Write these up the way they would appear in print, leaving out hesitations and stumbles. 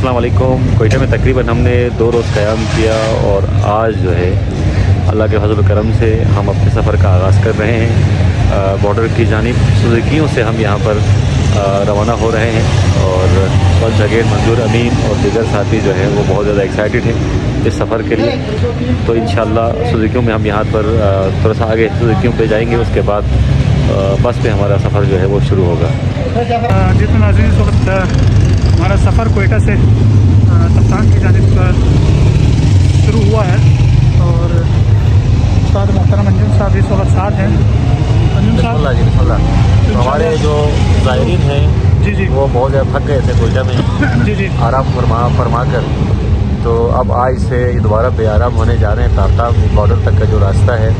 अस्सलाम वालेकुम। कोयटा में तकरीबन हमने 2 रोज़ क़याम किया और आज जो है अल्लाह के फजल करम से हम अपने सफ़र का आगाज़ कर रहे हैं। बॉर्डर की जानिब सुजुकियों से हम यहाँ पर रवाना हो रहे हैं और वंस अगेन मंजूर अमीन और दीगर साथी जो है वो बहुत ज़्यादा एक्साइटेड हैं इस सफ़र के लिए। तो इंशाअल्लाह सुजुकियों में हम यहाँ पर थोड़ा सा आगे सुजुकियों पे जाएंगे, उसके बाद बस पे हमारा सफ़र जो है वो शुरू होगा। जितना नाज़रीन इस वक्त हमारा सफ़र कोयटा से तफ्तान की जानिब शुरू हुआ है और उस्ताद मोहतरम अंजुम साहब इस वक्त साथ हैं। अंजुम साहब, तो हमारे जो ज़ायरीन हैं जी वो बहुत ज़्यादा थक गए थे कोयटा में जी आराम फरमा कर, तो अब आज से दोबारा पे आराम होने जा रहे हैं। ताफ्तान बॉर्डर तक का जो रास्ता है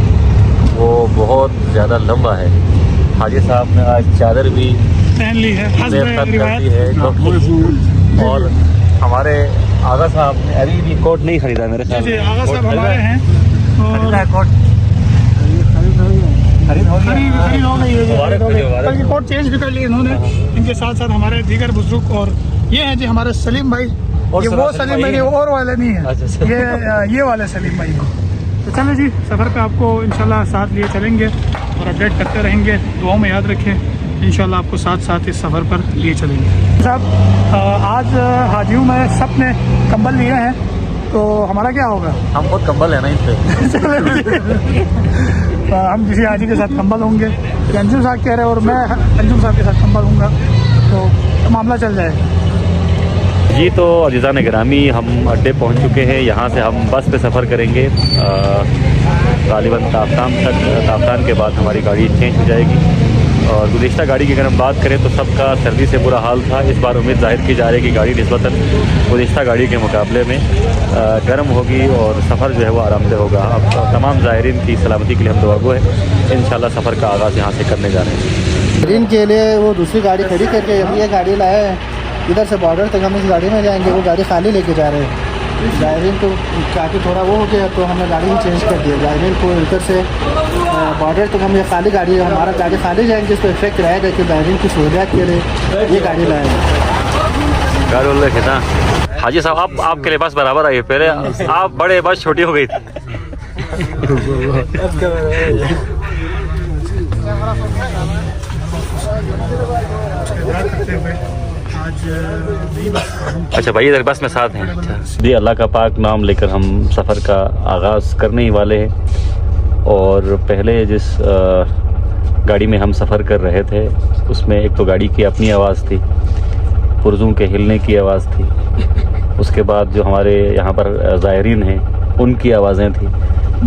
वो बहुत ज़्यादा लंबा है। हाजी साहब ने आज चादर भी पहन ली है, कर दी है और हमारे आगा साहब ने अभी भी कोट नहीं खरीदा मेरे साथ। जी आगा साहब हमारे हैं और कोट खरीद बल्कि कोट चेंज भी कर लिए इन्होंने। इनके साथ साथ हमारे दीगर बुजुर्ग और ये हैं जी हमारे सलीम भाई। ये वो सलीम भाई और वाले नहीं है, ये वाले सलीम भाई। तो चलो जी, सफ़र पे आपको इंशाल्लाह साथ लिए चलेंगे और अपडेट करते रहेंगे। दुआओं में याद रखें, इंशाल्लाह आपको साथ साथ इस सफ़र पर लिए चलेंगे। साहब आज हाजियों में सब ने कंबल लिए हैं, तो हमारा क्या होगा? हम खुद कंबल है ना इन पे। हम किसी हाजी के साथ कंबल होंगे, अंजुम साहब कह रहे हैं और मैं अंजुम साहब के साथ कंबल होऊंगा, तो मामला चल जाएगा जी। तो अज़ीज़ान गिरामी, हम अड्डे पहुंच चुके हैं। यहाँ से हम बस पे सफ़र करेंगे गालिबन ताफ्तान के बाद हमारी गाड़ी चेंज हो जाएगी। और गुज़िश्ता गाड़ी की अगर हम बात करें तो सबका सर्दी से बुरा हाल था। इस बार उम्मीद जाहिर की जा रही है कि गाड़ी निस्बतन गुज़िश्ता गाड़ी के मुकाबले में गर्म होगी और सफ़र जो है वो आरामदेह होगा। अब तमाम ज़ायरीन की सलामती के लिए हम दुआगो है। इंशाल्लाह सफ़र का आगाज़ यहाँ से करने जा रहे हैं। ज़ायरीन के लिए वो दूसरी गाड़ी खड़ी करके ये गाड़ी लाए हैं। इधर से बॉर्डर तक हम इस गाड़ी में जाएंगे, वो गाड़ी खाली लेके जा रहे हैं। ज़ायरीन को काफ़ी थोड़ा वो हो गया तो हमने गाड़ी ही चेंज कर दिया। ज़ायरीन को इधर से बॉर्डर तक हम ये खाली गाड़ी, हमारा गाड़ी खाली जाएंगे, इस पर इफेक्ट रहेगा कि ज़ायरीन की सहूलियत के लिए ये गाड़ी लाए हैं। हाजी साहब, आप आपके लिबास बराबर आई, पहले आप बड़े बस छोटी हो गई थी। अच्छा भाई, इधर बस में साथ हैं। अच्छा जी, अल्लाह का पाक नाम लेकर हम सफ़र का आगाज़ करने ही वाले हैं। और पहले जिस गाड़ी में हम सफ़र कर रहे थे उसमें एक तो गाड़ी की अपनी आवाज़ थी, पुर्ज़ों के हिलने की आवाज़ थी। उसके बाद जो हमारे यहाँ पर ज़ायरीन हैं उनकी आवाज़ें थी।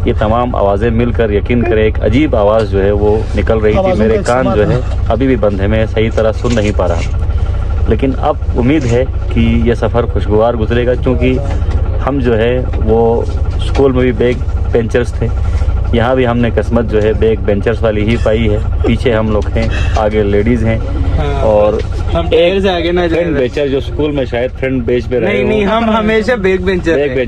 ये तमाम आवाज़ें मिलकर यकीन करें एक अजीब आवाज़ जो है वो निकल रही थी। मेरे कान जो है अभी भी बंद है, मैं सही तरह सुन नहीं पा रहा। लेकिन अब उम्मीद है कि यह सफ़र खुशगवार गुजरेगा, क्योंकि हम जो है वो स्कूल में भी बैक बेंचर्स थे, यहाँ भी हमने किस्मत जो है बैक बेंचर्स वाली ही पाई है। पीछे हम लोग हैं, आगे लेडीज़ हैं और हम एक से आगे ना फ्रंट बेंचर जो स्कूल में शायद फ्रंट बेंच पे रहे। नहीं, हम हमेशा बैक बेंचर थे।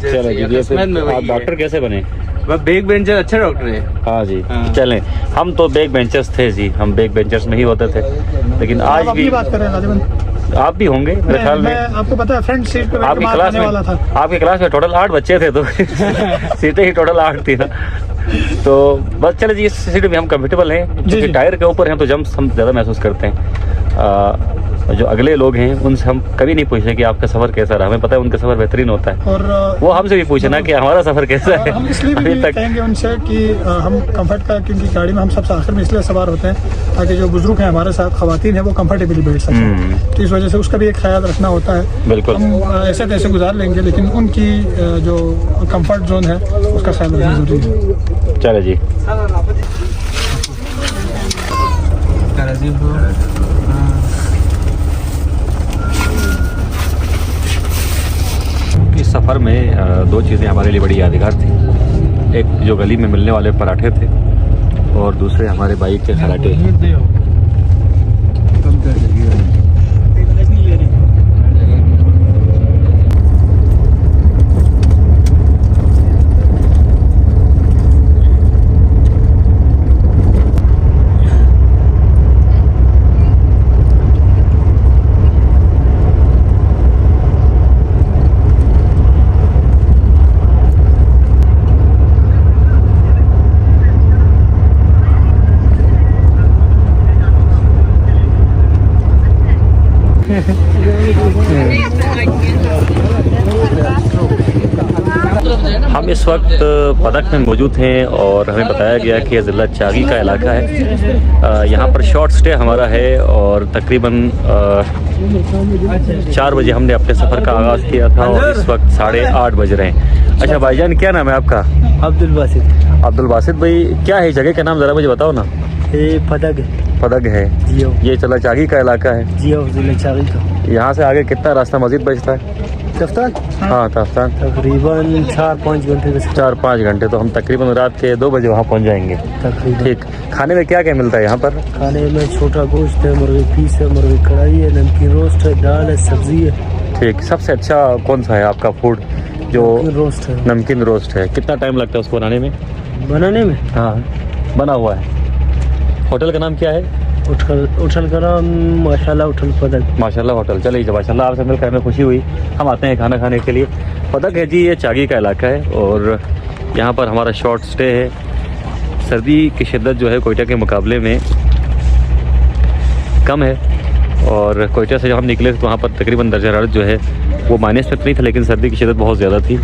चलो, आप डॉक्टर कैसे बने? बैक बेंचर अच्छा डॉक्टर है। हाँ जी, चलें। हम तो बैक बेंचर्स थे जी, हम बैक बेंचर्स में ही होते थे। लेकिन आज भी बात कर रहे हैं, आप भी होंगे मेरे ख्याल में। आपको पता है फ्रंट सीट पर आपकी क्लास में टोटल 8 बच्चे थे, तो सीटें ही टोटल 8 थी ना। तो बस चले जी, इस सीट में हम कंफर्टेबल हैं क्योंकि टायर के ऊपर हैं तो जम्स हम ज़्यादा महसूस करते हैं। जो अगले लोग हैं उनसे हम कभी नहीं पूछते कि आपका सफ़र कैसा रहा। हमें पता है उनका सफ़र बेहतरीन होता है और वो हमसे भी पूछना कि हमारा सफ़र कैसा है। हम इसलिए भी कहेंगे उनसे कि हम कंफर्ट का, क्योंकि गाड़ी में हम सबसे आखिर में इसलिए सवार होते हैं ताकि जो बुजुर्ग हैं हमारे साथ, ख़वातीन हैं, वो कंफर्टेबली बैठ सकें। तो इस वजह से उसका भी एक ख्याल रखना होता है। बिल्कुल, हम ऐसे तैसे गुजार लेंगे लेकिन उनकी जो कंफर्ट जोन है उसका ख्याल रखना जरूरी है। चलो जी, इस सफ़र में 2 चीज़ें हमारे लिए बड़ी यादगार थी। एक जो गली में मिलने वाले पराठे थे और दूसरे हमारे बाइक के खराटे। हम इस वक्त पदक में मौजूद हैं और हमें बताया गया कि ज़िला चागी का इलाका है। यहाँ पर शॉर्ट स्टे हमारा है और तकरीबन 4 बजे हमने अपने सफ़र का आगाज़ किया था और इस वक्त 8:30 बज रहे हैं। अच्छा भाईजान, क्या नाम है आपका? अब्दुल बासित। अब्दुल बासित भाई, क्या है जगह का नाम, ज़रा मुझे बताओ ना। ये फदक है। फदक है, जियो। ये चला चागी का इलाका है। जियो ज़िला चागी का। यहाँ से आगे कितना रास्ता मज़ीद बचता है? दफ्तर हाँ ताफ्तान तकरीबन 4-5 घंटे का। 4-5 घंटे, तो हम तकरीबन रात के 2 बजे वहाँ पहुँच जाएंगे। तकरीबन। ठीक, खाने में क्या क्या मिलता है यहाँ पर? खाने में छोटा गोश्त है, मुर्गी पीस है, मुर्गी कढ़ाई है, नमकीन रोस्ट है, दाल है, सब्जी है। ठीक, सबसे अच्छा कौन सा है आपका फूड? जो रोस्ट है। नमकीन रोस्ट है। कितना टाइम लगता है उसको बनाने में? बनाने में हाँ, बना हुआ है। होटल का नाम क्या है? उठल का नाम माशाल्लाह उठल फदक। माशाल्लाह होटल। चलिए माशाल्लाह, आपसे मिलकर हमें खुशी हुई। हम आते हैं खाना खाने के लिए। फदक है जी, ये चागी का इलाका है और यहाँ पर हमारा शॉर्ट स्टे है। सर्दी की शिद्दत जो है कोयटा के मुकाबले में कम है और कोयटा से जब हम निकले तो वहाँ पर तकरीबन दर्जा हरारत जो है वो माइनस तक नहीं था, लेकिन सर्दी की शिद्दत बहुत ज़्यादा थी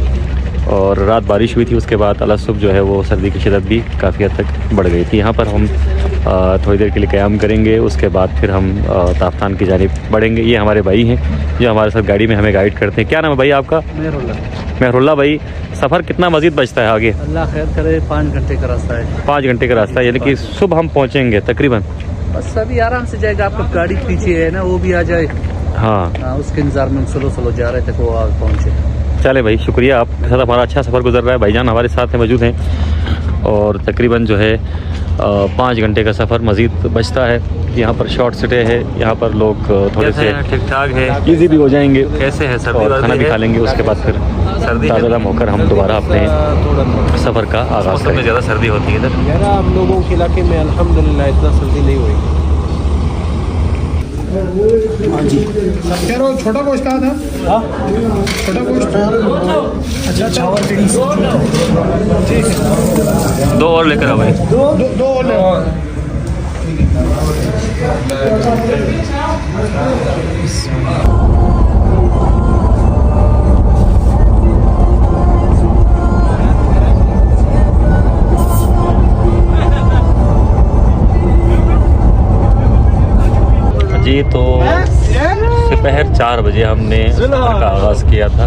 और रात बारिश हुई थी। उसके बाद अला सुबह जो है वो सर्दी की शिद्दत भी काफ़ी हद तक बढ़ गई थी। यहाँ पर हम थोड़ी देर के लिए क़याम करेंगे, उसके बाद फिर हम ताफ्तान की जानिब बढ़ेंगे। ये हमारे भाई हैं जो हमारे साथ गाड़ी में हमें गाइड करते हैं। क्या नाम है भाई आपका? मेहरुल्ला भाई। सफ़र कितना मज़ीद बचता है आगे? अल्लाह खैर करे, 5 घंटे का रास्ता है। 5 घंटे का रास्ता है, यानी कि सुबह हम पहुँचेंगे तकरीबन। बस अभी आराम से जाएगा, आपका गाड़ी पीछे है ना, वो भी आ जाए। हाँ, उसके इंतजार में स्लो जा रहे थे वो आगे पहुँचे। चले भाई, शुक्रिया, आपके साथ हमारा अच्छा सफ़र गुजर रहा है। भाईजान हमारे साथ में मौजूद हैं और तकरीबन जो है 5 घंटे का सफ़र मज़ीद बचता है। यहाँ पर शॉर्ट स्टे है, यहाँ पर लोग थोड़े से ठीक ठाक है, ईजी भी हो जाएंगे। कैसे है सर्दी और खाना भी खा लेंगे, उसके बाद फिर ताज़ा होकर हम दोबारा अपने सफ़र का आगाज़ करेंगे। ज़्यादा सर्दी होती है इधर? यार आप लोगों के इलाके में अल्हम्दुलिल्लाह इतना सर्दी नहीं हुई। कह रहा छोटा गोश्त कहा था? छोटा गोश्त। अच्छा, ठीक है, 2 और लेकर आओ भाई। दो और ले। जी, तो दोपहर 4 बजे हमने सफ़र का आगाज़ किया था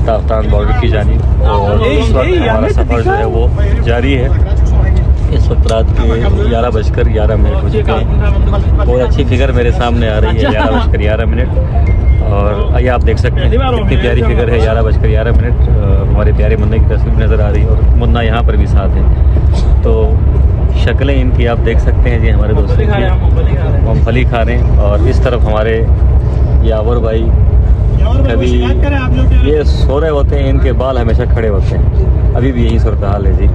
ताफ्तान बॉर्डर की जानिब और इस वक्त हमारा सफ़र जो है वो जारी है। इस वक्त रात के 11:11 हो चुके हैं। बहुत अच्छी फिगर मेरे सामने आ रही है, 11:11 और ये आप देख सकते हैं कितनी प्यारी फिगर है, 11:11। हमारे प्यारे मुन्ना की तस्वीर नज़र आ रही है और मुन्ना यहाँ पर भी साथ है। तो शक्लें इनकी आप देख सकते हैं जी, हमारे दोस्तों की मूँगफली खा रहे हैं और इस तरफ हमारे यावर भाई कभी ये सो रहे होते हैं, इनके बाल हमेशा खड़े होते हैं। अभी भी यही सूरत हाल है जी।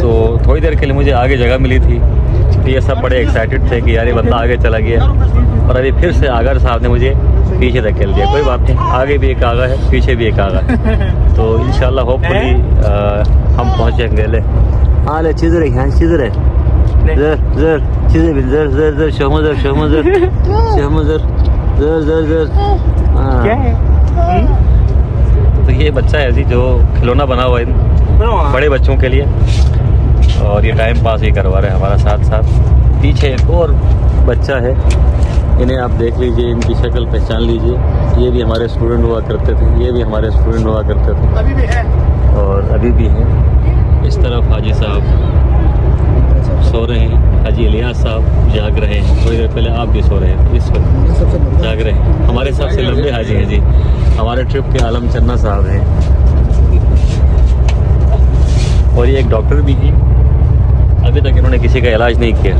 तो थोड़ी देर के लिए मुझे आगे जगह मिली थी, तो ये सब बड़े एक्साइटेड थे कि यार ये बंदा आगे चला गया और अभी फिर से आगर साहब ने मुझे पीछे धकेल दिया। कोई बात नहीं, आगे भी एक आगा है, पीछे भी एक आगा है। तो इंशाल्लाह होपफुली हम पहुँच जाएंगे। ले हाँ ले चीज़ रही, हाँ चीज़ रहे ज़र ज़र चीज़ें भी ज़र ज़र ज़र शहमज़र शहमज़र शहमज़र ज़र ज़र ज़र। क्या है? तो ये बच्चा है जी जो खिलौना बना हुआ है बड़े बच्चों के लिए और ये टाइम पास ही करवा रहे हैं हमारा साथ साथ। पीछे एक और बच्चा है, इन्हें आप देख लीजिए, इनकी शक्ल पहचान लीजिए। ये भी हमारे स्टूडेंट हुआ करते थे, ये भी हमारे स्टूडेंट हुआ करते थे, अभी भी है और अभी भी हैं। इस तरफ हाजी साहब सो रहे हैं, हाजी इलियास साहब जाग रहे हैं। थोड़ी देर पहले आप भी सो रहे हैं, इस वक्त जाग रहे हैं। हमारे सबसे लंबे हाजी हैं जी, हमारे ट्रिप के आलम चन्ना साहब हैं और ये एक डॉक्टर भी हैं। अभी तक इन्होंने किसी का इलाज नहीं किया।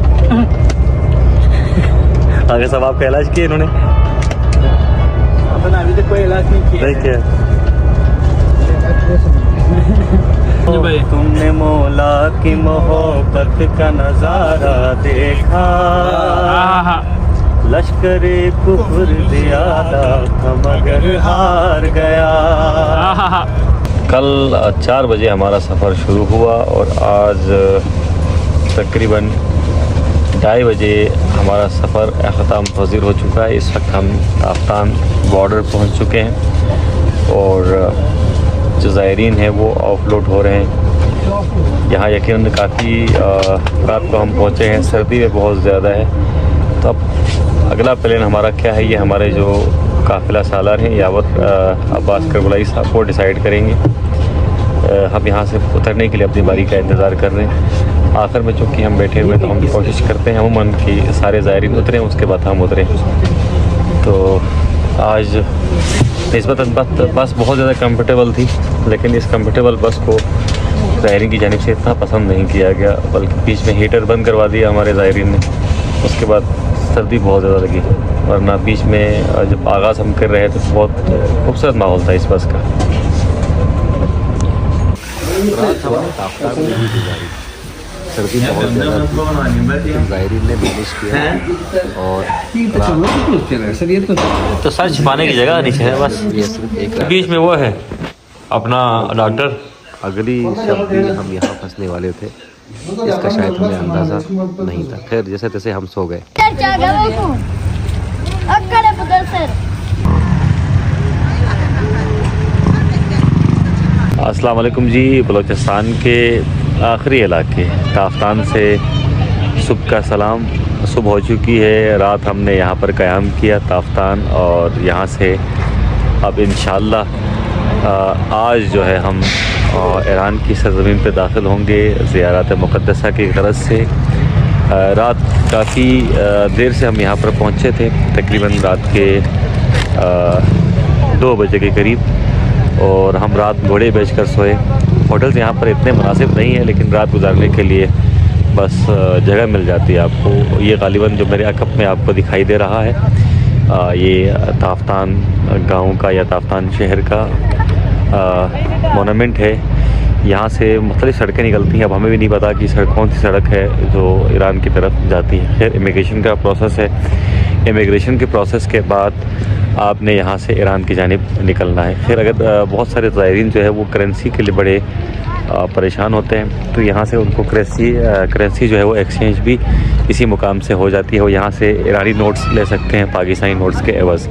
आगे सब आपका इलाज किया इन्होंने? अभी तक कोई इलाज नहीं किया। तुमने मौला की मोहब्बत का नजारा देखा, लश्करे कुफर ज़ियादा था मगर हार गया। कल 4 बजे हमारा सफ़र शुरू हुआ और आज तकरीबन 2:30 बजे हमारा सफ़र अख्ताम पज़ीर हो चुका है। इस वक्त हम ताफ्तान बॉर्डर पहुंच चुके हैं और जो ज़ायरीन हैं वो ऑफलोड हो रहे हैं। यहाँ यकीनन काफ़ी रात को हम पहुँचे हैं, सर्दी में बहुत ज़्यादा है। तो अब अगला प्लान हमारा क्या है, ये हमारे जो काफ़िला सालार हैं यावत अब्बास करबलाई साहब को डिसाइड करेंगे। हम यहाँ से उतरने के लिए अपनी बारी का इंतज़ार कर रहे हैं। आखिर में चूँकि हम बैठे हुए तो हम कोशिश करते हैं अमूमन कि सारे ज़ायरीन उतरें, उसके बाद हम उतरें। तो आज निस्बतन बस बहुत ज़्यादा कंफर्टेबल थी, लेकिन इस कंफर्टेबल बस को ज़ायरीन की जानिब से इतना पसंद नहीं किया गया, बल्कि बीच में हीटर बंद करवा दिया हमारे ज़ायरीन ने। उसके बाद सर्दी बहुत ज़्यादा लगी, वरना बीच में जब आगाज़ हम कर रहे थे तो बहुत खूबसूरत माहौल था इस बस का। सर्दी बहुत ज़्यादा थी, ज़ायरीन ने मैनेज किया और तो सर छिपाने की जगह नीचे है बस, ये सिर्फ एक रात। बीच में वो है अपना डॉक्टर। अगली शब्द हम यहाँ फंसने वाले थे, इसका शायद हमें अंदाज़ा नहीं था। खैर जैसे तैसे हम सो गए। अस्सलाम वालेकुम जी। बलूचिस्तान के आखिरी इलाके ताफ्तान से सुबह का सलाम। सुबह हो चुकी है, रात हमने यहाँ पर क़याम किया ताफ्तान, और यहाँ से अब इंशाअल्लाह आज जो है हम ईरान की सरज़मीन पे दाखिल होंगे ज़ियारत मुक़द्दसा की गरज से। रात काफ़ी देर से हम यहाँ पर पहुँचे थे, तकरीबन रात के 2 बजे के करीब, और हम रात घोड़े बेचकर सोए। होटल्स यहाँ पर इतने मुनासिब नहीं है, लेकिन रात गुजारने के लिए बस जगह मिल जाती है आपको। ये गालिबन जो मेरे अकब में आपको दिखाई दे रहा है, ये ताफ्तान गांव का या ताफ्तान शहर का मोनूमेंट है। यहाँ से मुख्तलिफ़ सड़कें निकलती हैं। अब हमें भी नहीं पता कि कौन सी सड़क है जो ईरान की तरफ जाती है। खैर इमिग्रेशन का प्रोसेस है, इमिग्रेशन के प्रोसेस के बाद आपने यहाँ से ईरान की जानिब निकलना है। फिर अगर बहुत सारे ज़ायरीन जो है वो करेंसी के लिए बड़े परेशान होते हैं, तो यहाँ से उनको करेंसी जो है वो एक्सचेंज भी इसी मुकाम से हो जाती है। वो यहाँ से ईरानी नोट्स ले सकते हैं पाकिस्तानी नोट्स के एवज़।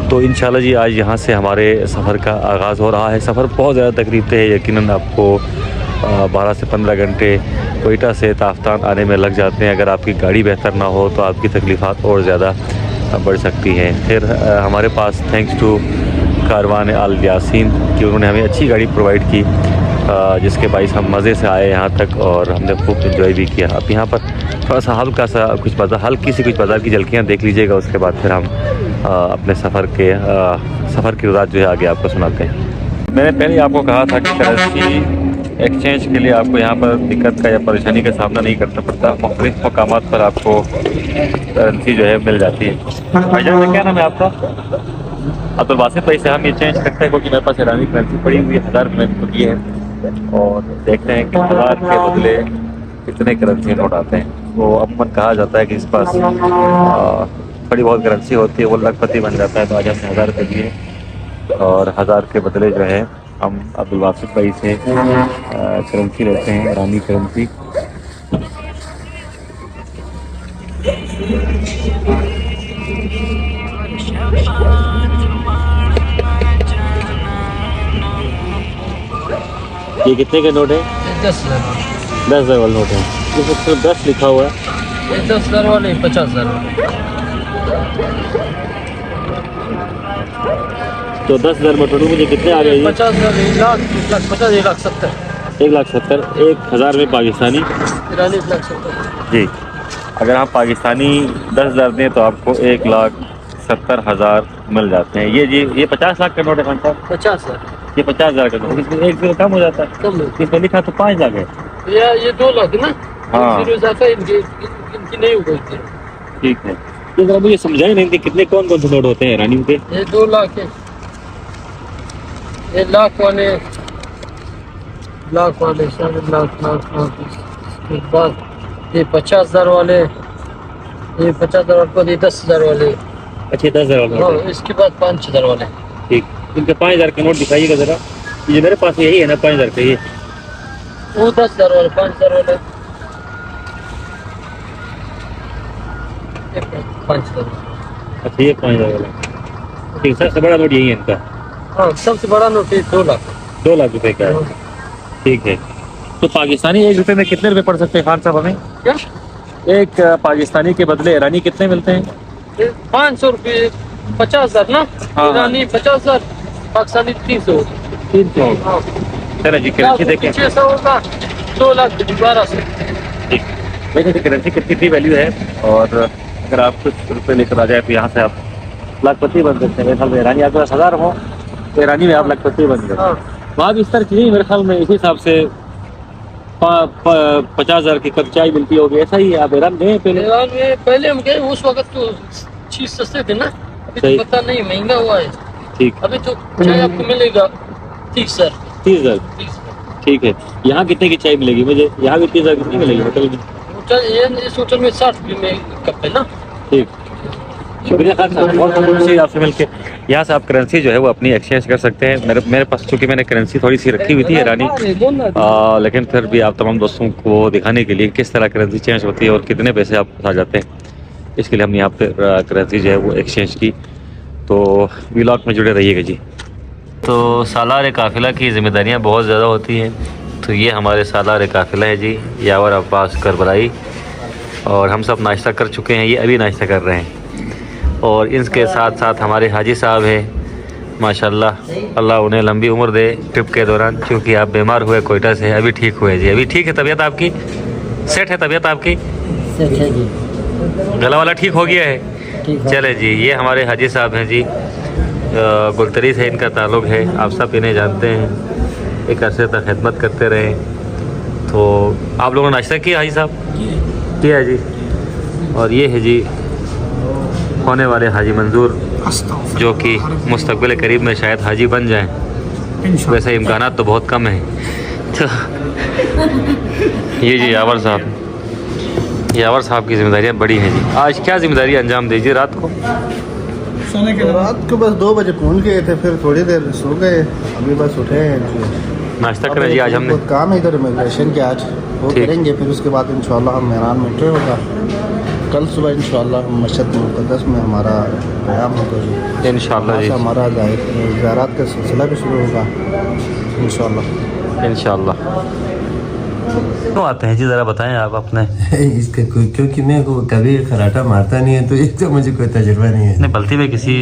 तो इंशाल्लाह जी आज यहाँ से हमारे सफ़र का आगाज़ हो रहा है। सफ़र बहुत ज़्यादा तकलीफ़ है, यकीनन आपको 12 से 15 घंटे कोयटा से ताफ्तान आने में लग जाते हैं। अगर आपकी गाड़ी बेहतर ना हो तो आपकी तकलीफ़ात और ज़्यादा बढ़ सकती हैं। फिर हमारे पास थैंक्स टू कारवान आल यासीन कि उन्होंने हमें अच्छी गाड़ी प्रोवाइड की, जिसके बाइस हम मज़े से आए यहाँ तक और हमने खूब इन्जॉय भी किया। अब यहाँ पर थोड़ा सा हल्की सी कुछ बाज़ार की झलकियाँ देख लीजिएगा, उसके बाद फिर हम अपने सफ़र की वज़ाहत जो है आगे आपको सुनाते हैं। मैंने पहले आपको कहा था कि करेंसी एक्सचेंज के लिए आपको यहाँ पर दिक्कत का या परेशानी का सामना नहीं करना पड़ता। मुख्तलिफ़ मकामात पर आपको करेंसी जो है मिल जाती है। भाईजान क्या नाम है आपका? अब्दुल बासित भाई से हम ये चेंज करते हैं, क्योंकि मेरे पास ईरानी करेंसी पड़ी हुई है, 1000 रुपये की है, और देखते हैं कि 1000 के बदले कितने करेंसी नोट आते हैं। वो अमूमन कहा जाता है कि इस पास थोड़ी बहुत करेंसी होती है, वो लखपति बन जाता है। तो आज हमने 1000 रुपये दिए और 1000 के बदले जो है हम अब्दुल बासित भाई से करेंसी लेते हैं, ईरानी करेंसी। ये कितने के नोट है? 10,000 वाला नोट है। ये सिर्फ 10 लिखा हुआ है। ये 10,000 वाले 50,000। तो 10,000 में टोटल मुझे कितने आ गए? 50,000, 1,50,000, 1,70,000। 1,70,000, 1,000 में पाकिस्तानी ईरानी 1,70,000 जी। अगर आप पाकिस्तानी 10,000 दें तो आपको 1,70,000 मिल जाते हैं। ये जी ये 50 लाख का नोट है कौन सा? 50,000। ये 50,000 का नोट, इसमें 1 0 कम हो जाता है। कम है। इसमें लिखा तो 5 लाख है। ये 2 लाख ना? हाँ। इनकी नहीं हो गई थी। ठीक है, तो जरा मुझे समझाए नहीं थी कितने कौन कौन से नोट होते हैं ईरानी के? ये 2 लाख है, ये लाख वाले, साढ़े लाख। इसके बाद ये 50,000 वाले, ये 50,000 वाले, ये 10,000 वाले। अच्छे 10,000 वाले हाँ, नोट हैं। इसके बाद 5,000 वाले। ठीक, इनके 5,000 के नोट दिखाइएगा जरा। ये मेरे पास यही है ना 5,000 का, ये वो 10,000 वाले, 5,000 वाले। एक 5,000। अच्छा ये 5,000 वाला, ठीक। सबसे बड़ा नोट यही है इनका? हाँ सबसे बड़ा नोट 2 लाख। 2 लाख रुपए का है, ठीक है। तो पाकिस्तानी 1 रुपए में कितने रुपए पड़ सकते हैं खान साहब हमें? क्या? एक पाकिस्तानी के बदले ईरानी कितने मिलते हैं? 500 रुपये, 50,000 ना। हाँ। ईरानी 50,000, पाकिस्तानी 300। 300। हाँ। चलो जी करेंसी देखें। 600 होगा, 2 लाख 1200। ठीक, वैसे तो करेंसी कितनी वैल्यू है, और अगर आप कुछ रुपए लेकर आ जाए तो यहाँ से आप लाखपति बन सकते हैं। मेरे ख्याल में ईरानी आपके पास 1000 हो तो ईरानी में आप लाखपति बन गए। हाँ। वहाँ भी इस तरह की नहीं, मेरे ख्याल में इसी हिसाब से 50,000 की कप चाय मिलती होगी, ऐसा ही है। आप ईरान गए पहले? ईरान में पहले हम गए, उस वक्त तो चीज सस्ते थे ना, अभी सही। तो पता नहीं महंगा हुआ है। ठीक, अभी तो चाय आपको मिलेगा 30,000। 30,000, ठीक है। यहाँ कितने की चाय मिलेगी मुझे? यहाँ भी 30,000 कितनी मिलेगी होटल में? इस होटल में 60 रुपये में कप है ना। ठीक, शुक्रिया खान साहब, बहुत खुशी आपसे मिलके। यहाँ से आप करेंसी जो है वो अपनी एक्सचेंज कर सकते हैं। मेरे पास चूँकि मैंने करेंसी थोड़ी सी रखी हुई थी ईरानी, लेकिन फिर भी आप तमाम दोस्तों को दिखाने के लिए किस तरह करेंसी चेंज होती है और कितने पैसे आप आ जाते हैं, इसके लिए हमने यहाँ पे करेंसी जो है वो एक्सचेंज की। तो व्लॉग में जुड़े रहिएगा जी। तो सालार काफ़िला की ज़िम्मेदारियाँ बहुत ज़्यादा होती हैं। तो ये हमारे सालार काफ़िला है जी, यावर अब्बास करबलाई, और हम सब नाश्ता कर चुके हैं, ये अभी नाश्ता कर रहे हैं। और इसके साथ साथ हमारे हाजी साहब हैं, माशाल्लाह, अल्लाह उन्हें लंबी उम्र दे ट्रिप के दौरान, क्योंकि आप बीमार हुए कोयटा से, अभी ठीक हुए जी? अभी ठीक है तबीयत आपकी? सेट है तबीयत आपकी? सेट है जी, गला वाला ठीक हो गया है? चले जी, ये हमारे हाजी साहब हैं जी, गुलतरी से इनका ताल्लुक़ है, आप सब इन्हें जानते हैं, एक अरसे तक खिदमत करते रहे। तो आप लोगों ने नाश्ता किया हाजी साहब? किया जी। और ये है जी होने वाले हाजी मंजूर, जो कि मुस्तकबिल करीब में शायद हाजी बन जाएं, वैसे इम्कानात तो बहुत कम हैं। तो ये जी यावर साहब, यावर साहब की जिम्मेदारियाँ बड़ी हैं जी। आज क्या जिम्मेदारी अंजाम दीजिए? रात को सोने के रात को बस 2 बजे पहुंच गए थे, फिर थोड़ी देर सो गए, अभी बस उठे हैं। नाश्ता करें जी आज हमने। बहुत काम है इधर इमिग्रेशन के, आज वो ठीक। करेंगे, फिर उसके बाद इंशाल्लाह हम ईरान में एंटर होगा। कल सुबह इंशाल्लाह हम मस्जिद मुक़द्दस में हमारा क़याम होगा जी, इंशाल्लाह जी, हमारा ज़ियारत का सिलसिला भी शुरू होगा इंशाल्लाह। इंशाल्लाह। क्यों आते हैं जी, ज़रा बताएं आप अपने। इसका कोई, क्योंकि मैं को कभी खराटा मारता नहीं है, तो ये तो मुझे कोई तजुर्बा नहीं है। नहीं, बल्कि में किसी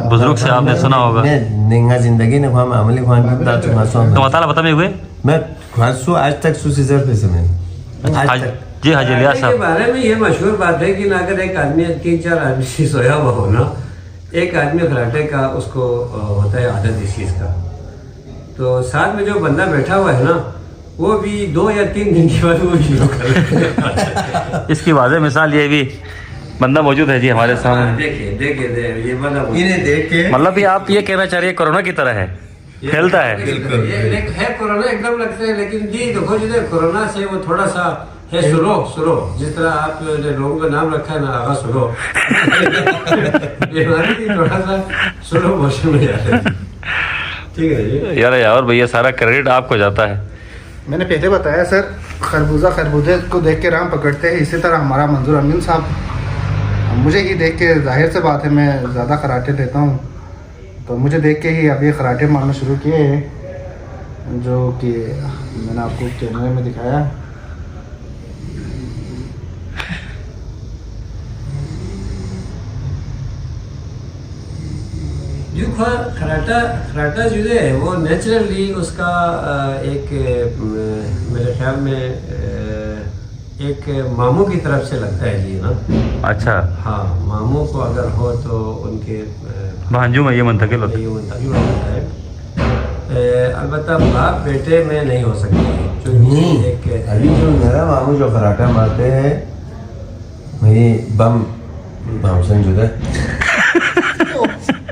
बुजुर्ग से आपने सुना होगा। मैं निंगा जिंदगी ने वहाँ मामले वहाँ दा तो खासो तो बताला बता में हुए मैं खासो आज तक सुसीजर पे समय आज तक। जी हाजी लियास के साहब, बारे में ये मशहूर बात है कि अगर एक आदमी 3-4 आदमी से सोया हुआ हो ना, एक आदमी खराटे का उसको होता है आदत इस चीज़ का, तो साथ में जो बंदा बैठा हुआ है ना, वो भी 2 या 3 दिन के बाद वो शुरू कर इसकी वाज़ेह मिसाल ये भी बंदा मौजूद है जी हमारे सामने। देखिए ये बंदा इन्हें देख के मतलब भी आप ये कहना चाह रहे हैं कोरोना की तरह है, फैलता है? ये है कोरोना एकदम लगता है, लेकिन जी देखो जी कोरोना से वो थोड़ा सा है सुरो, जिस तरह आप लोगों का नाम रखा है ना, आगा सुरो, बीमारी थोड़ा सा सुरो मोशन में जाता है। ठीक है जी यार भैया सारा क्रेडिट आपको जाता है। मैंने पहले बताया सर, खरबूजे को देख के राम पकड़ते हैं, इसी तरह हमारा मंजूर अमीन साहब, मुझे ही देख के, जाहिर से बात है मैं ज़्यादा खराटे देता हूँ, तो मुझे देख के ही अभी खराटे मारना शुरू किए हैं, जो कि मैंने आपको कैमरे में दिखाया। जो खराटा जो है वो नेचुरली उसका एक मेरे ख्याल में एक मामू की तरफ से लगता है जी ना। अच्छा, हाँ, मामू को अगर हो तो उनके भांजू में ये मुंतकिल होता ये मुंतकिल होता है। अलबत्ता बाप बेटे में नहीं हो सकती, नहीं। अभी जो मेरा मामू जो खराटा मारते हैं वही बम भावसन जुदा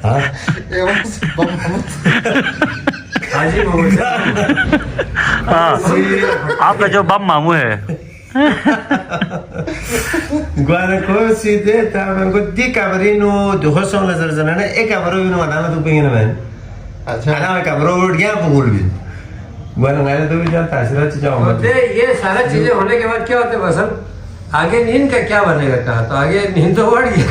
हाँ हाजी मोहम्मद हाँ, आपका जो बम मामू है Guarda così detta, ma così camerino do hoson la zarzana na ek camero भी ना ना तो पिंग ना मैं अच्छा ना camero उड़ गया पकड़ भी गुआरा ना तो भी जानता है सिरा चीज़ होते ये सारा चीजें होने के बाद क्या होते हैं बसन आगे नींद का क्या बनेगा कहा, तो आगे नींद तो बढ़ गया।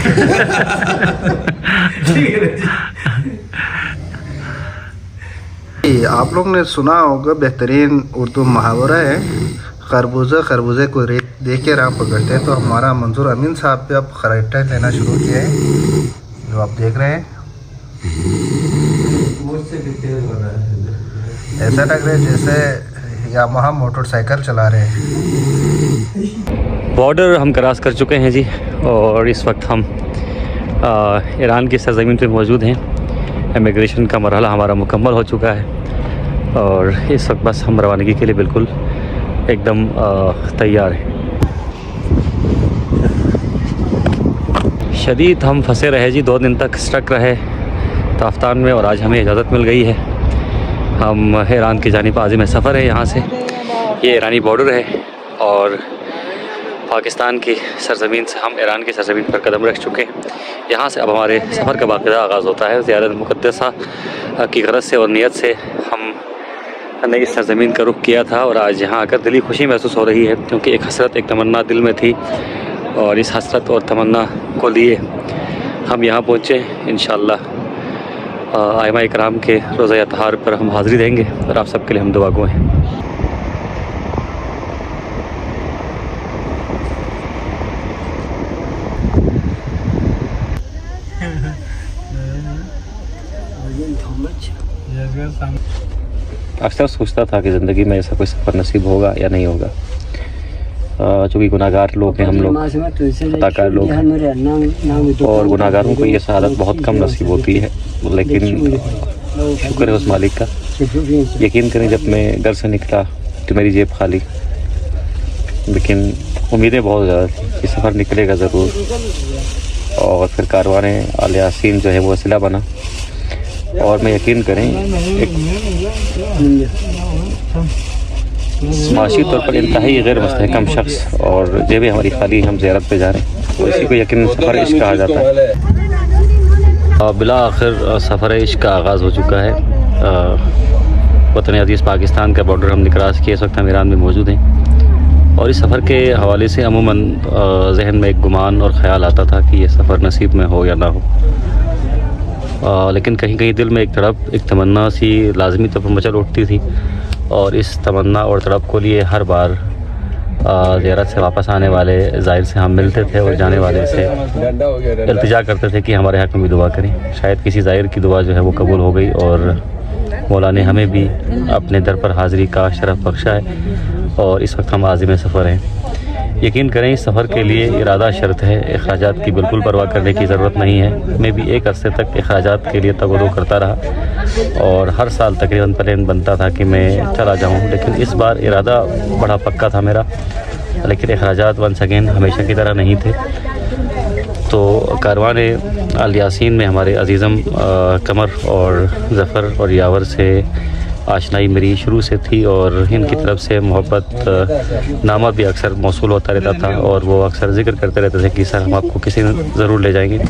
आप लोग ने सुना होगा बेहतरीन उर्दू मुहावरा है, खरबूजे को देख के राह पकड़ते हैं। तो हमारा मंजूर अमीन साहब पे अब खराइटा लेना शुरू किया है, जो आप देख रहे हैं। मुझसे भी तेज हो रहा है, ऐसा लग रहा है जैसे यामाहा मोटरसाइकिल चला रहे हैं। बॉर्डर हम क्रॉस कर चुके हैं जी, और इस वक्त हम ईरान की सरजमीन पे मौजूद हैं। इमिग्रेशन का मरहला हमारा मुकम्मल हो चुका है और इस वक्त बस हम रवानगी के लिए बिल्कुल एकदम तैयार हैं। शदीद हम फंसे रहे जी, 2 दिन तक स्टक रहे ताफ्तान में, और आज हमें इजाज़त मिल गई है। हम ईरान की जानिब आज़िम सफ़र है। यहाँ से ये ईरानी बॉर्डर है और पाकिस्तान की सरज़मीन से हम ईरान की सरज़मीन पर कदम रख चुके हैं। यहाँ से अब हमारे सफ़र का बाकायदा आगाज़ होता है। ज़ियारत मुक़द्दसा की गरज से और नीयत से हमने इस सरज़मीन का रुख किया था, और आज यहाँ आकर दिली खुशी महसूस हो रही है, क्योंकि एक हसरत, एक तमन्ना दिल में थी, और इस हसरत और तमन्ना को लिए हम यहाँ पहुँचे। इंशाअल्लाह आइमा इकराम के रोज़ा तहार पर हम हाज़िरी देंगे, और आप सबके लिए हम दुआ गो हैं। अक्सर सोचता था कि ज़िंदगी में ऐसा कोई सफ़र नसीब होगा या नहीं होगा, चूँकि गुनाहगार लोग हैं हम लोग, खताकार लोग हैं, और गुनाहगारों को ये सआदत बहुत कम नसीब होती है। लेकिन शुक्र है उस मालिक का। यकीन करें, जब मैं घर से निकला तो मेरी जेब खाली, लेकिन उम्मीदें बहुत ज़्यादा थी कि सफ़र निकलेगा ज़रूर, और फिर कारवान आल यासीन जो है वो वसीला बना। और मैं यकीन करें, एक माशी तौर पर इंतहाई गैर मुस्तहकम शख्स और जेबें हमारी खाली, हम ज़ियारत पे जा रहे हैं, तो इसी को यकीन सफ़र इश्क कहा जाता है। बिला आखिर सफ़र इश्क का आगाज़ हो चुका है। वतन अज़ीज़ पाकिस्तान का बॉर्डर हमने क्रॉस किया। इस वक्त हम ईरान में मौजूद हैं, और इस सफ़र के हवाले से अमूमन जहन में एक गुमान और ख़याल आता था कि ये सफ़र नसीब में हो या ना हो, लेकिन कहीं कहीं दिल में एक तड़प, एक तमन्ना सी लाजमी तौर पर मचल उठती थी, और इस तमन्ना और तड़प को लिए हर बार ज़ियारत से वापस आने वाले ज़ायर से हम मिलते थे, और जाने वाले से इल्तिजा करते थे कि हमारे हक़ में भी दुआ करें। शायद किसी ज़ायर की दुआ जो है वो कबूल हो गई, और मौला ने हमें भी अपने दर पर हाज़िरी का शरफ़ बख्शा है, और इस वक्त हम आज़िम सफ़र हैं। यकीन करें, इस सफ़र के लिए इरादा शर्त है, अखराजात की बिल्कुल परवाह करने की ज़रूरत नहीं है। मैं भी एक अरसे तक अखराजात के लिए तवज्जो करता रहा, और हर साल तकरीबन प्लान बनता था कि मैं चला जाऊं, लेकिन इस बार इरादा बड़ा पक्का था मेरा, लेकिन अखराजात वंस अगेन हमेशा की तरह नहीं थे। तो कारवान आल यासीन में हमारे अज़ीज़म कमर और ज़फ़र और यावर से आशनाई मेरी शुरू से थी, और इनकी तरफ से मोहब्बत नामा भी अक्सर मौसूल होता रहता था, और वो अक्सर ज़िक्र करते रहते थे कि सर हम आपको किसी दिन ज़रूर ले जाएंगे।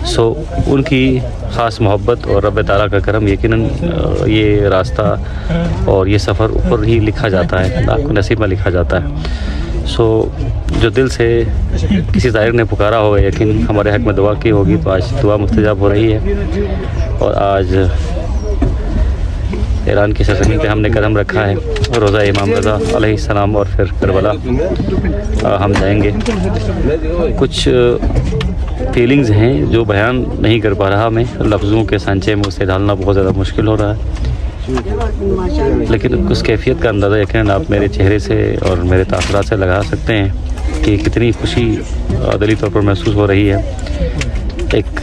सो उनकी ख़ास मोहब्बत और रब ताला का करम, यकीनन ये रास्ता और ये सफ़र ऊपर ही लिखा जाता है, आपको नसीब में लिखा जाता है। सो जो दिल से किसी ज़ाहिर ने पुकारा होगा, यकीन हमारे हक़ में दुआ की होगी, तो आज दुआ मुस्तजाब हो रही है। और आज ईरान की सरज़मीन पे हमने कदम रखा है, रोज़ा इमाम रज़ा अलैहिस्सलाम, और फिर करबला हम जाएंगे। कुछ फीलिंग्स हैं जो बयान नहीं कर पा रहा मैं, लफ्ज़ों के सांचे में उसे डालना बहुत ज़्यादा मुश्किल हो रहा है, लेकिन उस कैफियत का अंदाज़ा यकीनन आप मेरे चेहरे से और मेरे तासुरात से लगा सकते हैं कि कितनी खुशी दिली तौर पर महसूस हो रही है। एक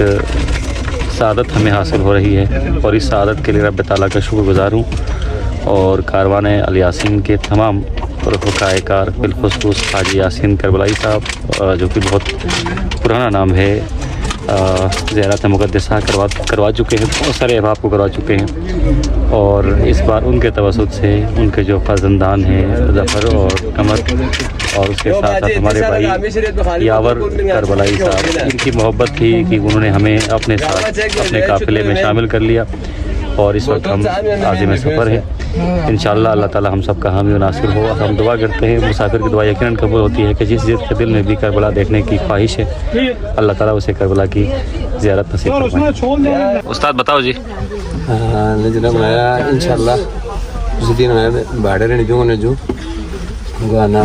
सादत हमें हासिल हो रही है, और इस सादत के लिए रब ताला का शुक्रगुज़ार हूँ, और कारवान आल यासीन के तमाम रफ़ाकार, बिलखुसूस हाजी यासीन करबलाई साहब, जो कि बहुत पुराना नाम है, ज़ियारत मुक़द्दसा करवा चुके हैं, बहुत सारे अहबाब को करवा चुके हैं, और इस बार उनके तवसुत से उनके जो फ़र्जंदान हैं ज़फ़र और कमर, और उसके साथ साथ हमारे भाई यावर करबलाई साहब, इनकी मोहब्बत थी कि उन्होंने हमें अपने साथ अपने काफ़िले में शामिल कर लिया, और इस वक्त हम आज़िम सफ़र हैं। इंशाअल्लाह अल्लाह ताला हम सब का हामी व नासिर हो। हम दुआ करते हैं, मुसाफिर की दुआ यकीनन कबूल होती है कि जिस के दिल में भी करबला देखने की ख्वाहिश है, अल्लाह ताला उसे करबला की ज़ियारत नसीब फरमाए। उस्ताद बताओ जी। जनाब मैं इंशाल्लाह उसी दिन मैं भाड़े रहने दूँगा जो गाना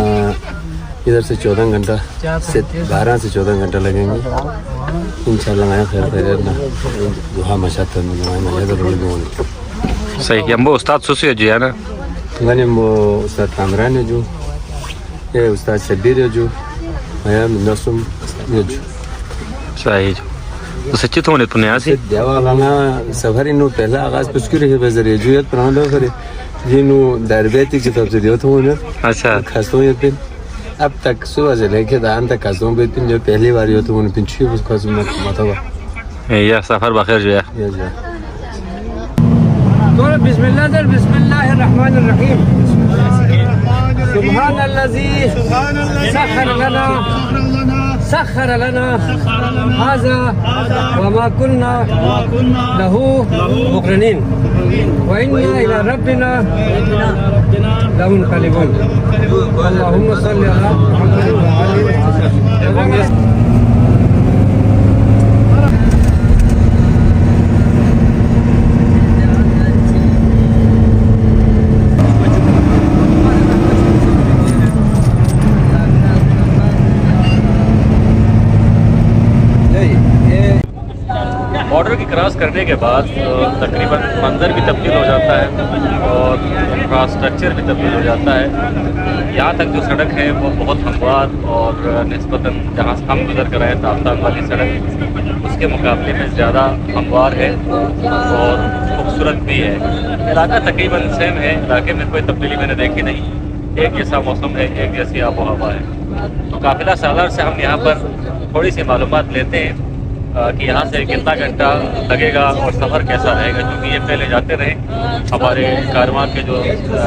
इधर से 14 घंटा से 12 से 14 घंटा लगेंगे इंशाल्लाह। मैं खैर ना दुआ मशा तो सही यम्बो उस्ताद सुसी जी है ना गने वो उस्ताद कामरान है जो ये उस्ताद शब्बीर है जो मैं नसुम है जो सही जो तो सच्ची तो होने तो नहीं आसी देवालाना सफर इन्हों पहला आगाज पुष्कर है वजरे जो ये पुराना करे जिन्हों दरबेती किताब से दिया था उन्हें अच्छा खासों ये दिन अब तक सुबह से लेके दान तक खासों पे दिन जो पहली बार हो तो उन्हें पिंची उसका सुनना मतलब ये सफर बखैर जो है ये जो तो बिस्मिल्लाहिर्रहमानिर्रहीम सुब्हानल्लज़ी सख्खर लना हाज़ा वमा कुन्ना लहू मुक़रिनीन व इन्ना इला रब्बिना लमुनक़लिबून। अल्लाहुम्मा सल्लि अला मुहम्मद व आलि बॉर्डर की क्रॉस करने के बाद तकरीबन मंजर भी तब्दील हो जाता है और इंफ्रास्ट्रक्चर भी तब्दील हो जाता है। यहाँ तक जो सड़क है वो बहुत हमवार और निस्बतन जहाँ से हम गुजर कर आए ताफ्तान वाली सड़क उसके मुकाबले में ज़्यादा हमवार है और खूबसूरत भी है। इलाका तकरीबन सेम है, इलाके में कोई तब्दीली मैंने देखी नहीं, एक जैसा मौसम है, एक जैसी आबो हवा है। तो काफ़िला सालार से हम यहाँ पर थोड़ी सी मालूमात लेते हैं कि यहाँ से कितना घंटा लगेगा और सफ़र कैसा रहेगा, क्योंकि ये पहले जाते रहे। हमारे कारवां के जो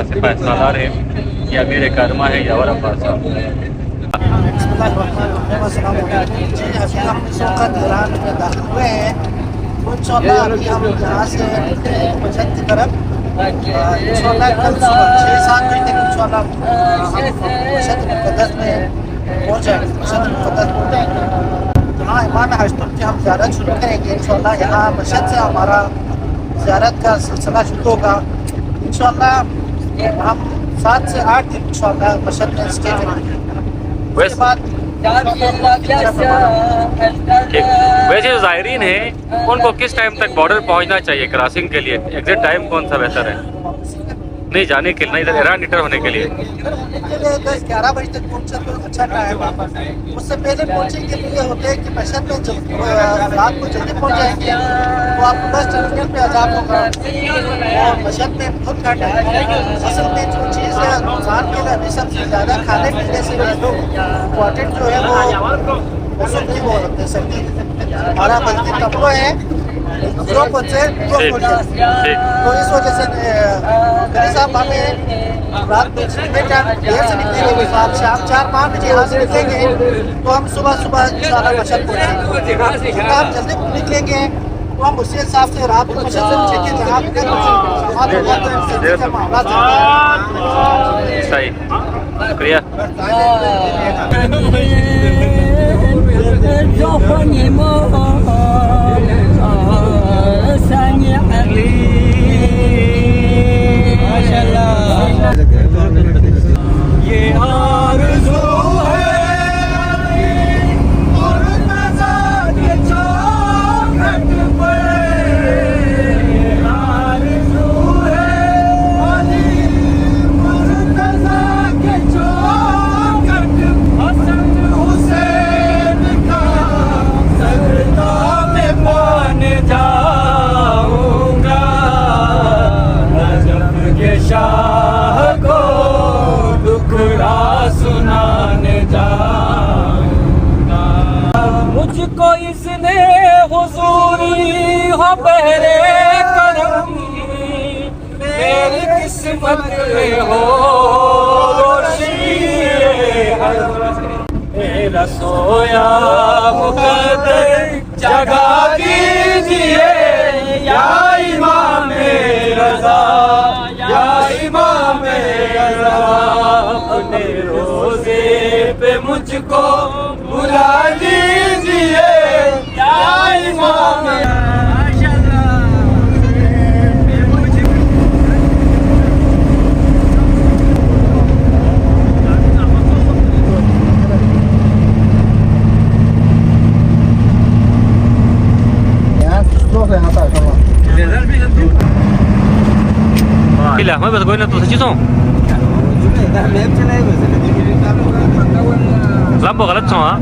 सिपाही सालार हैं या मेरे कारवां है यावर अब्बास साहब। हाँ इमाम हजतुल की हम ज़ियारत शुरू करेंगे इंशाअल्लाह। यहाँ मशहद से हमारा ज़ियारत का सिलसिला शुरू होगा इंशाअल्लाह। हम 7 से 8 दिन इंशाअल्लाह मशहद में स्टे करेंगे। उसके बाद वैसे जो ज़ायरीन हैं उनको किस टाइम तक बॉर्डर पहुँचना चाहिए क्रॉसिंग के लिए? एग्जैक्ट टाइम कौन सा बेहतर है नहीं जाने के लिए, इधर ईरान इंटर होने के लिए? 10-11 बजे तक पहुँचा तो अच्छा टाइम है। उससे पहले पहुँचने के लिए होते हैं कि मशहद में जब रात को जल्दी पहुँच जाएंगे तो आपको बस टर्मिनल पे आजाद होगा और मशहद में बहुत घट है। असल में जो चीज़ है इंसान के लिए अभी सबसे ज़्यादा खाने पीने से इम्पोर्टेंट जो है वो मौसम की वो होते हैं सर्दी। हमारा बल्कि कपड़ो है 0% तो इस वजह से मेरे साहब हमें रात में देर से निकलेंगे, शाम 4-5 बजे यहाँ से निकलेंगे तो हम सुबह इंशाल्लाह मशहद पहुँचेंगे। हम जल्दी निकलेंगे तो हम उसी हिसाब से रात को मशहद से पहुँचेंगे जहाँ सही। शुक्रिया। ये आरज़ू मुझको इसने हुजूरी हो पहले करम मेरी किस्मत में हो रोशनी मेरा सोया मुकद्दर जगा दीजिए या इमाम रज़ा या इमाम रज़ा अपने रोज़े पे मुझको बुला लीजिए या इमाम Gila, मैं बस कोई ना तो सच्ची सो lampu galat so हाँ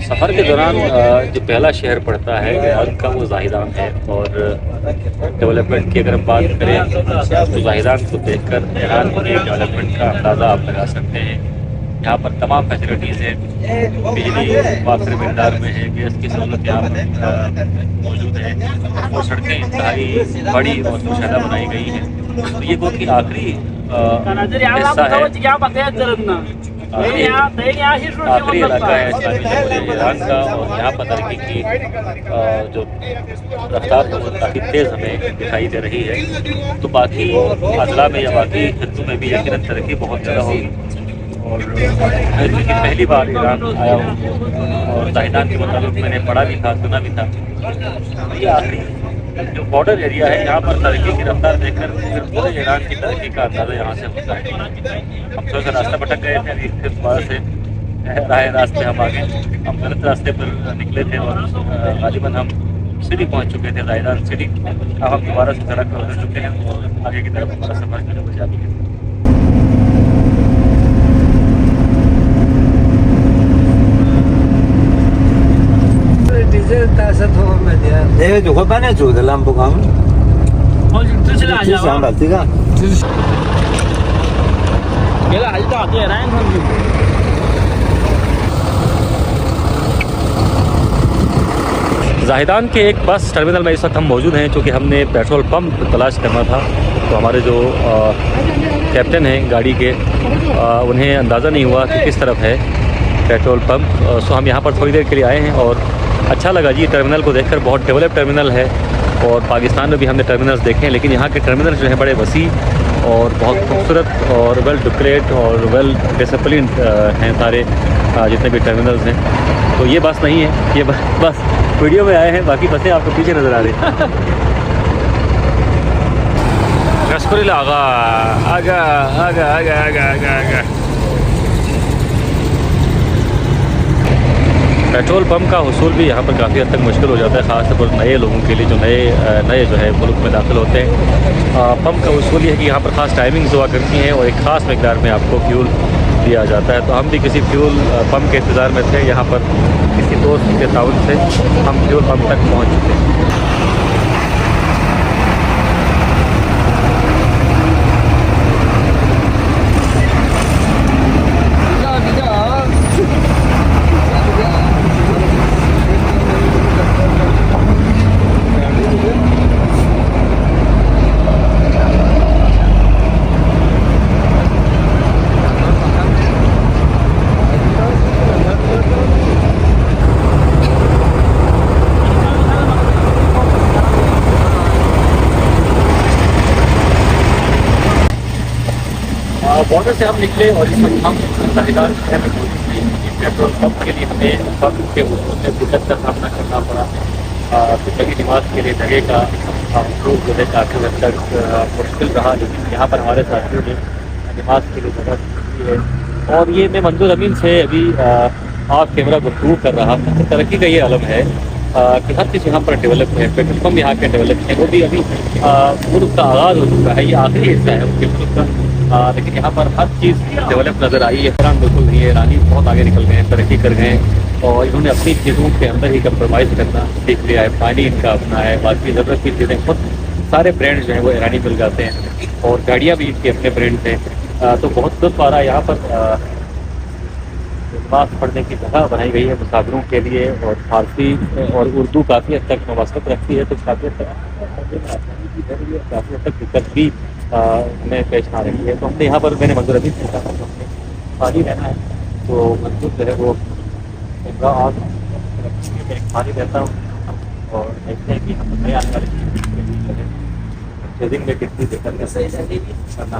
सफ़र के दौरान जो पहला शहर पड़ता है ईरान का वो ज़ाहिदान है और डेवलपमेंट की अगर हम बात करें तो ज़ाहिदान को देखकर ईरान की डेवलपमेंट का अंदाज़ा आप लगा सकते हैं। यहाँ पर तमाम फैसिलिटीज़ हैं, बिजली वाफिर मिकदार में है, गैस की सहूलत यहाँ पर मौजूद है और सड़कें इंतहाई बड़ी और मुशर्रफ बनाई गई हैं। तो ये वो कि आखिरी हिस्सा है, आखिरी इलाका है इस्लामी ईरान का और यहाँ पर तरक्की की जो रफ्तार है वो काफ़ी तेज़ हमें दिखाई दे रही है। तो बाकी अजला में या बाकी हिस्सों में भी यकीनन तरक्की बहुत ज़्यादा होगी। और मैं लेकिन पहली बार ईरान आया हूँ और ज़ाहिदान के मुताबिक मैंने पढ़ा भी था, सुना भी था। ये आखिरी जो बॉर्डर एरिया है यहाँ पर तरक्की की रफ्तार देखकर पूरे ईरान की तरक्की का अंदाज़ा यहाँ से होता है। हम थोड़ा सा रास्ता भटक गए थे, अभी फिर दोबारा से राह रास्ते हम आगे हम गलत रास्ते पर निकले थे और गालिबन हम सिटी पहुँच चुके थे, ज़ाहिदान सिटी। अब हम दोबारा से सड़क पर उतर चुके हैं और आगे की तरफ हमारा सफ़र शुरू हो जाती है। Deve giù, qua bene giù dell'ampo cam. Ci siamo andati qua. ज़ाहिदान के एक बस टर्मिनल में इस वक्त हम मौजूद हैं क्योंकि हमने पेट्रोल पंप तलाश करना था। तो हमारे जो कैप्टन हैं गाड़ी के उन्हें अंदाज़ा नहीं हुआ कि किस तरफ है पेट्रोल पंप। सो हम यहाँ पर थोड़ी देर के लिए आए हैं और अच्छा लगा जी टर्मिनल को देखकर। बहुत डेवलप टर्मिनल है और पाकिस्तान में भी हमने टर्मिनल्स देखे हैं लेकिन यहाँ के टर्मिनल जो हैं बड़े वसी और बहुत खूबसूरत और वेल डेकोरेट और वेल डिसिप्लिन हैं सारे जितने भी टर्मिनल्स हैं। तो ये बस नहीं है, ये बस वीडियो में आए हैं, बाकी बसें आपको पीछे नज़र आ रही हैं। रसगुल्ला आगा आगा आगा आगा आगा आगा आगा। पेट्रोल पंप का हुसूल भी यहाँ पर काफ़ी हद तक मुश्किल हो जाता है, ख़ासतौर पर नए लोगों के लिए जो नए जो है मुल्क में दाखिल होते हैं। पंप का हुसूल ये है कि यहाँ पर ख़ास टाइमिंग्स हुआ करती हैं और एक ख़ास मकदार में आपको फ्यूल दिया जाता है। तो हम भी किसी फ्यूल पंप के इंतज़ार में थे, यहाँ पर किसी दोस्त के ताउन से हम फ्यूल पंप तक पहुँच चुके हैं। बॉर्डर से हम निकले और इस वक्त हम ज़ाहिदान शहर में मौजूद थे। पेट्रोल पंप के लिए हमें पंप के हुसूल में दिक्कत का सामना करना पड़ा। फिर नमाज के लिए जगह का अप्रूव जो है काफ़ी हद तक मुश्किल रहा, लेकिन यहाँ पर हमारे साथियों ने नमाज के लिए जगह दी है। और ये मैं मंजूर अमीन से अभी ऑफ कैमरा गुफ्तगू कर रहा था। तरक्की का ये अलम है कि हर चीज़ यहाँ पर डेवलप है। पेट्रोल पंप यहाँ के डेवलप है, वो भी अभी मुल्क का आगाज़ हो चुका है, ये आखिरी हिस्सा है उनके मुल्क का। लेकिन यहाँ पर हर चीज़ डेवलप नज़र आई है। ईरान बिल्कुल नहीं है, ईरानी बहुत आगे निकल गए हैं, तरक्की कर गए हैं और इन्होंने अपनी चीज़ों के अंदर ही कंप्रोमाइज़ करना सीख लिया है। पानी इनका अपना है, बाकी ज़रूरत की चीज़ें खुद सारे ब्रांड्स जो हैं वो ईरानी मिल जाते हैं और गाड़ियाँ भी इनके अपने ब्रांड्स हैं। तो बहुत लुत्फ़ आ रहा है यहाँ पर। नमाज पढ़ने की जगह बनाई गई है मुसाफिरों के लिए, और फारसी और उर्दू काफ़ी हद तक मुवाफकत रखती है, तो काफ़ी हद तक काफ़ी हद तक दिक्कत भी हमें पेश आ रही है। तो हमने यहाँ पर मैंने मंजूर अभी पूछा था, तो हमने पानी रहना है, तो मंजूर जो है वो और पानी रहता हूँ, और देखते हैं कि हम नए आने वाले ट्रेडिंग में कितनी दिक्कत करना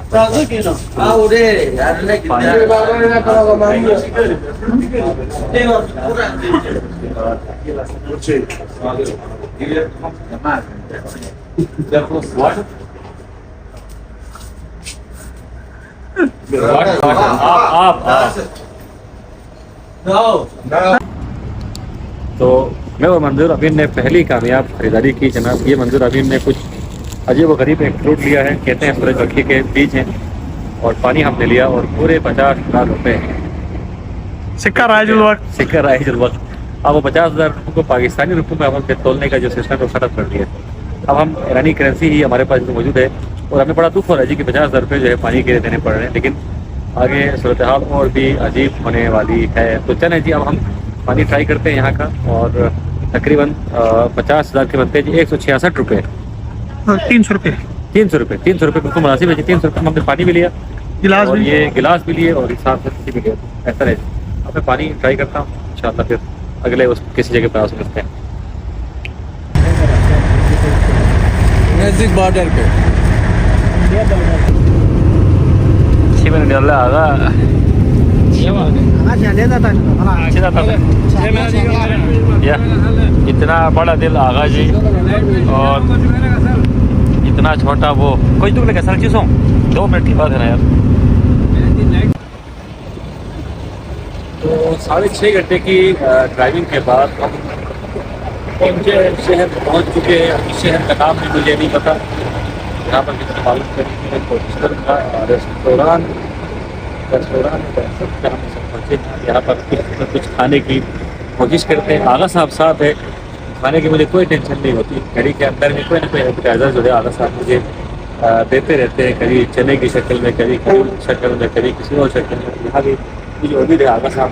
तो मैं और मंजूर अमीन ने पहली कामयाब खरीदारी की जनाब। ये मंजूर अमीन ने कुछ अजीब व गरीब एक फ्रूट लिया है, कहते हैं सूरजमुखी के बीज हैं, और पानी हमने लिया, और पूरे 50,000 रुपये सिक्का राइजुल वक्त। सिक्का राइजुल वक्त। अब वो 50,000 रुपये को पाकिस्तानी रुपये में हम तोलने का जो सिस्टम है वो खत्म कर दिया। अब हम ईरानी करेंसी ही हमारे पास मौजूद है, और हमें बड़ा दुख हो रहा है जी कि 50,000 रुपये जो है पानी के देने पड़ रहे हैं, लेकिन आगे सूरत हाल और भी अजीब होने वाली है। तो चलें जी, अब हम पानी ट्राई करते हैं यहाँ का, और तकरीबन 50,000 के बनते हैं जी 166 रुपये। 300 रुपये 300 रुपये बिल्कुल मुनासिब है जी। 300 रुपये में हमने पानी भी लिया, गिलास और भी, ये गिलास भी लिए, और हिसाब से भी लिया। तो ऐसा है, अब मैं पानी ट्राई करता हूँ, इंशाल्लाह फिर अगले उस किसी जगह पर आ सकते हैं। नजदीक बॉर्डर पे या इतना बड़ा दिल आगा जी, और इतना छोटा वो कुछ दुख लगे सारी चीज़ों। 2 मिनट की बात है ना यार। तो 6.5 घंटे की ड्राइविंग के बाद हम पहुँचे शहर पहुँच चुके हैं। इस शहर का नाम भी मुझे नहीं पता, यहाँ पर किसी मालूम करने की कोशिश करूँगा। रेस्टोरेंट पहुँचे, यहाँ पर कुछ खाने की कोशिश करते हैं। आगा साहब साथ है, खाने की मुझे कोई टेंशन नहीं होती। घड़ी के अंदर में कोई ना कोई एपेटाइज़र जो है आगा साहब मुझे देते रहते हैं, कभी चने की शक्ल में, कभी शक्ल में, कभी किसी और शक्ल में। यहाँ भी मुझे उम्मीद है आगा साहब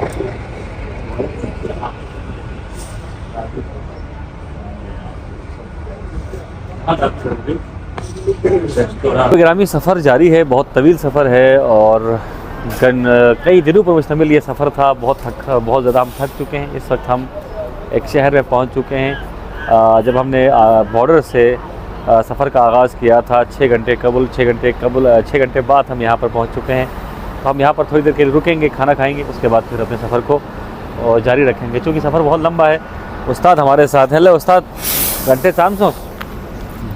ग्रामी सफ़र जारी है, बहुत तवील सफ़र है, और कई दिनों पर मुश्तमिल ये सफ़र था। बहुत ज़्यादा हम थक चुके हैं। इस वक्त हम एक शहर में पहुंच चुके हैं। जब हमने बॉर्डर से सफ़र का आगाज़ किया था 6 घंटे कबल 6 घंटे बाद हम यहाँ पर पहुंच चुके हैं। तो हम यहाँ पर थोड़ी देर के लिए रुकेंगे, खाना खाएंगे, उसके बाद फिर अपने सफ़र को जारी रखेंगे, क्योंकि सफ़र बहुत लंबा है। उस्ताद हमारे साथ। हेलो उस्ताद, घंटे 300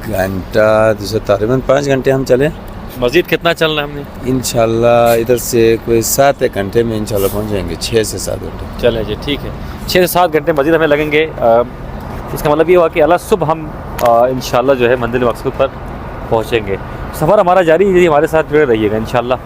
घंटा तकरीबन 5 घंटे हम चले। मज़ीद कितना चलना है हमने? इंशाल्लाह इधर से कोई 7 घंटे में इंशाल्लाह पहुंच जाएंगे। 6 से 7 घंटे। चलें जी, ठीक है। 6 से 7 घंटे मज़ीद हमें लगेंगे। इसका मतलब ये हुआ कि अल्लाह सुबह हम इंशाल्लाह जो है मंजिल मकसूद पर पहुंचेंगे। सफ़र हमारा जारी है, हमारे साथ जुड़े रहिएगा इंशाल्लाह।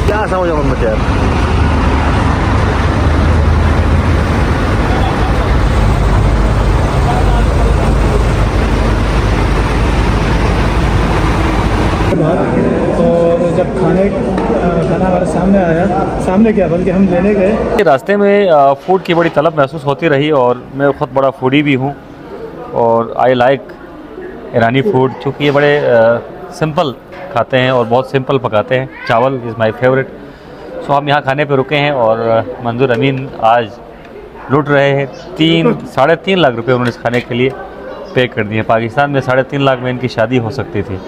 क्या समझ मोहम्मद यार। और जब खाना हमारे सामने आया, सामने क्या बल्कि हम लेने गए। रास्ते में फ़ूड की बड़ी तलब महसूस होती रही, और मैं ख़ुद बड़ा फूडी भी हूँ, और आई लाइक ईरानी फूड, चूँकि ये बड़े सिंपल खाते हैं और बहुत सिंपल पकाते हैं। चावल इज़ माई फेवरेट। सो हम यहाँ खाने पे रुके हैं, और मंजूर अमीन आज लूट रहे हैं। 3-3.5 लाख रुपए उन्होंने इस खाने के लिए पे कर दिए। पाकिस्तान में 3.5 लाख में इनकी शादी हो सकती थी।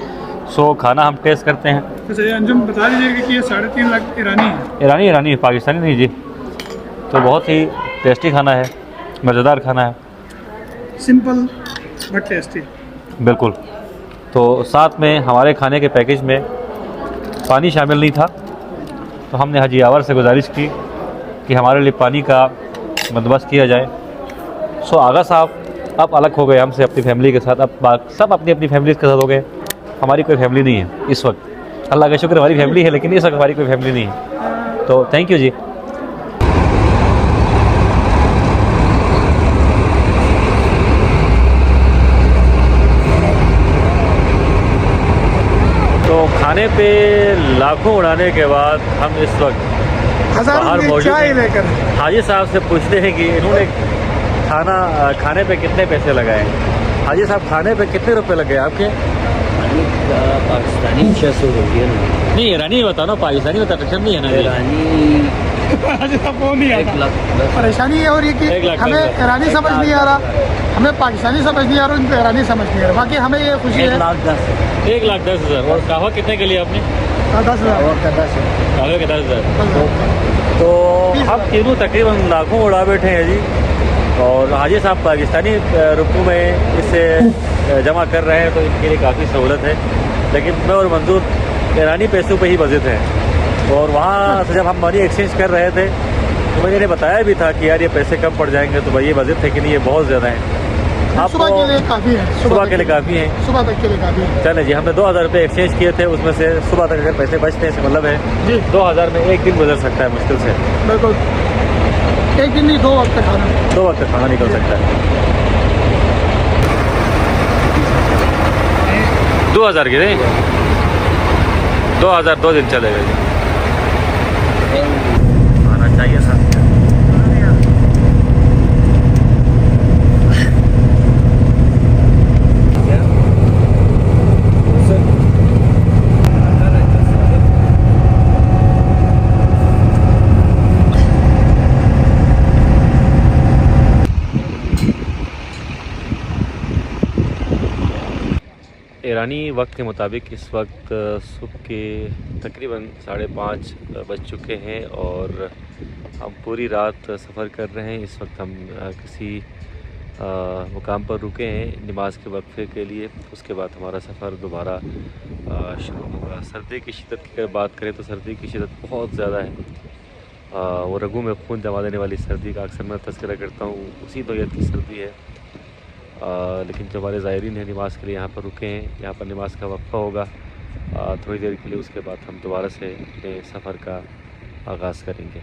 सो खाना हम टेस्ट करते हैं। तो ये अंजुम बता दीजिएगा कि ये 3.5 लाख ईरानी है। ईरानी पाकिस्तानी नहीं जी। तो बहुत ही टेस्टी खाना है, मज़ेदार खाना है, सिंपल बट टेस्टी। बिल्कुल। तो साथ में हमारे खाने के पैकेज में पानी शामिल नहीं था, तो हमने हाजी यावर से गुजारिश की कि हमारे लिए पानी का बंदोबस्त किया जाए। सो आगा साहब अब अलग हो गए हमसे अपनी फैमिली के साथ। अब सब अपनी अपनी फैमिली के साथ हो गए। हमारी कोई फैमिली नहीं है इस वक्त। अल्लाह का शुक्र हमारी फैमिली है, लेकिन इस वक्त हमारी कोई फैमिली नहीं है। तो थैंक यू जी। खाने पे लाखों उड़ाने के बाद हम इस वक्त हज़ारों बाहर की मौजूद चाय हैं। लेकर हाजी साहब से पूछते हैं कि इन्होंने खाने पे कितने पैसे लगाए। हाजी साहब, खाने पे कितने रुपए लगे आपके? पाकिस्तानी 600 रुपये नहीं, ईरानी बताओ ना, पाकिस्तानी बता, टेंशन नहीं है ना। ईरानी वो नहीं 1 आता। लाख परेशानी ये हो रही है कि 1 लाख हमें ईरानी समझ नहीं आ रहा, हमें पाकिस्तानी समझ नहीं आ रहा, उनको ईरानी समझ नहीं आ रहा। बाकी हमें ये खुशी है 1,10,000। और कहवा कितने के लिए आपने? 10,000 कहवे के 10,000। तो हम तीनों तकरीबन लाखों उड़ा बैठे हैं जी। और हाजी साहब पाकिस्तानी रुपयों में इससे जमा कर रहे हैं, तो इनके लिए काफ़ी सहूलत है। लेकिन मैं और मंजूर ईरानी पैसों पे ही बजित हैं। और वहाँ से जब हम मनी एक्सचेंज कर रहे थे तो मैंने बताया भी था कि यार ये पैसे कम पड़ जाएंगे, तो भाई ये बजित है कि नहीं, ये बहुत ज़्यादा है। आप सुबह के लिए काफ़ी है, सुबह के लिए काफ़ी है, सुबह तक के लिए काफ़ी है। चले जी। हमने 2,000 रुपये एक्सचेंज किए थे, उसमें से सुबह तक अगर पैसे बचते हैं, इसका मतलब है जी 2,000 में एक दिन गुजर सकता है मुश्किल से। बिल्कुल, एक दिन नहीं 2 वक्त का खाना। 2 वक्त खाना निकल सकता है। 2,000 के नहीं, 2,000 2 दिन चलेगा जी। आना चाहिए था। ईरानी वक्त के मुताबिक इस वक्त सुबह के तकरीबन 5:30 बज चुके हैं और हम पूरी रात सफ़र कर रहे हैं। इस वक्त हम किसी मुकाम पर रुके हैं नमाज के वक्फे के लिए। उसके बाद हमारा सफ़र दोबारा शुरू होगा। सर्दी की शिद्दत की अगर बात करें तो सर्दी की शिद्दत बहुत ज़्यादा है। वो रगों में खून जमा देने वाली सर्दी का अक्सर मैं तज़किरा करता हूँ, उसी नौयत की सर्दी है। लेकिन जो हमारे ज़ायरीन हैं नमाज़ के लिए यहाँ पर रुके हैं, यहाँ पर नमाज का वक्फ़ा होगा थोड़ी देर के लिए। उसके बाद हम दोबारा से अपने सफ़र का आगाज़ करेंगे।